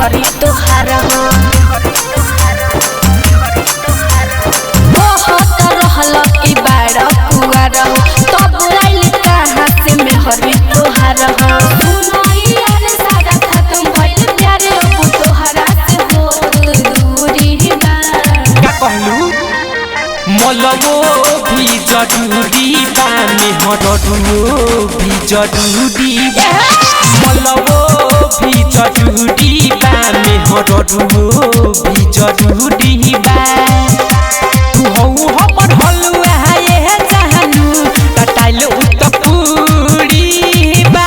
मेहरी तोहार हो बहुत रहल की बाड़ कुआर हो तब आइल कहाँ से मेहरी तोहार हो सुनाई यार सारा खत्म भइल प्यार अब तोहरा से बहुत दूरी बा का कहलू मलबो भी जरूरी बा मेहरडुओ भी जरूरी बा मलबो भी जरूरी बा मेहरडुओ भी जरूरी बा तू हौ हमर हलुआ ये जानू कटाइल उतपूरी बा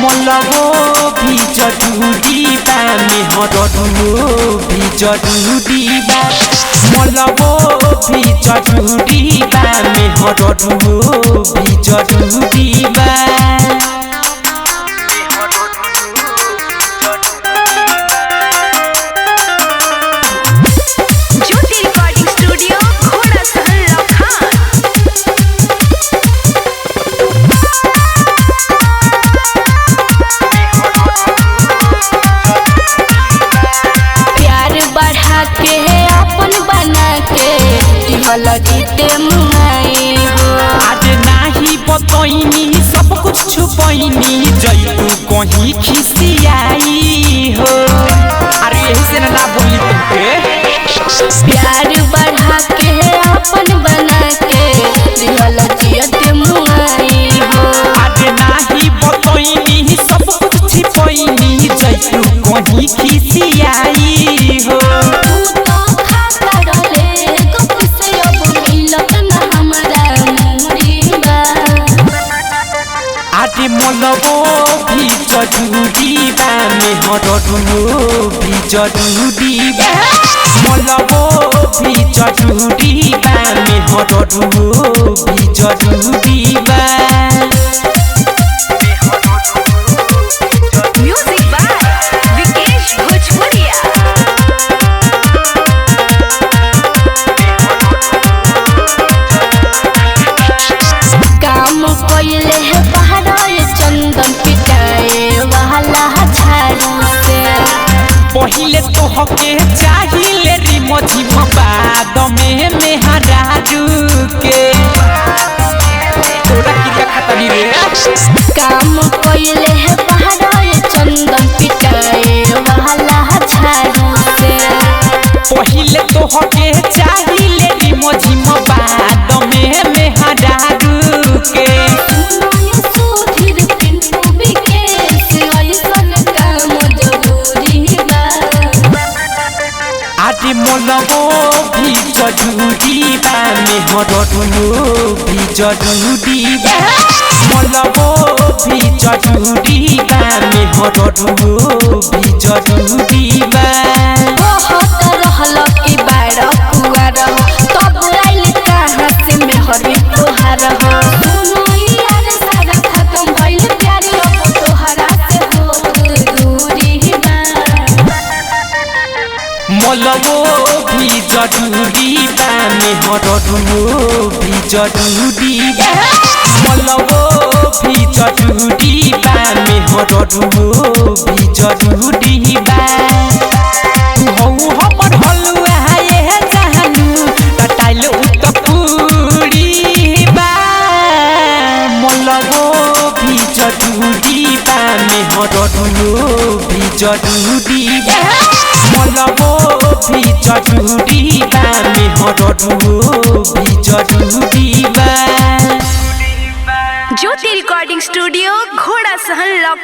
मलबो भी जरूरी बा मेहरडुओ भी जरूरी बा मलबो भी जरूरी बा मेहरडुओ भी जरूरी बा ज्योति रिकॉर्डिंग स्टूडियो घोड़ा सहल लखान प्यार बढ़ा के अपन बना के दिहल जीते मुआई हो आज नाही बतैनी सब कुछ छुपैनी जैतू कहीं खिसियाई हो अरे यही से ना बोली तुमके प्यार बढ़ा के अपन बना के दिहल जीते मुआई हो आज नाही बतैनी सब कुछ छिपैनी जैतू कहीं खिसियाई हो तू तो खाता डले कब से अब मिलत ना हमरा मुरीबा आज मलबो भी जरूरी बा मेहरडुओ भी जरूरी बा मलबो भी जरूरी बा मेहरडुओ भी जरूरी बा म्यूजिक बाय विकेश भोजपुरिया काम कइले है पहाड़ चंदन पिटाए वाला झाड़ू से पहिले तो हके चाहिए री मझिम बाद में मेहराजू के तोरा की का खतरी रे काम कइले है पहाड़ चंदन पिटाए वाला झाड़ू से पहिले तो हके चाहिए री मझिम बाद में मेहराजू के सुनाई सुधीर पिंटू विकेश ऐसन काम जरूरी बा आज मलबो भी जरूरी बा मेहरडुओ भी जरूरी बा मलबो भी जरूरी बा मेहरडुओ भी जरूरी बा बहुत रहल की बाड़ कुआर हो तब आइल कहाँ से मेहरी तोहार हो सुनाई यार सारा खत्म भइल प्यार अब तोहरा से बहुत दूरी बा मलबो भी जरूरी बा मेहरडुओ भी जरूरी बा मलबो भी जरूरी बा मेहरडुओ भी जरूरी बा तू हौ हमर हलुआ ये जानू कटाइल उतपूरी बा मलबो भी जरूरी बा मेहरडुओ भी जरूरी बा मलबो भी जरूरी बा मेहरडुओ भी जरूरी बा ज्योति रिकॉर्डिंग स्टूडियो घोड़ा सहल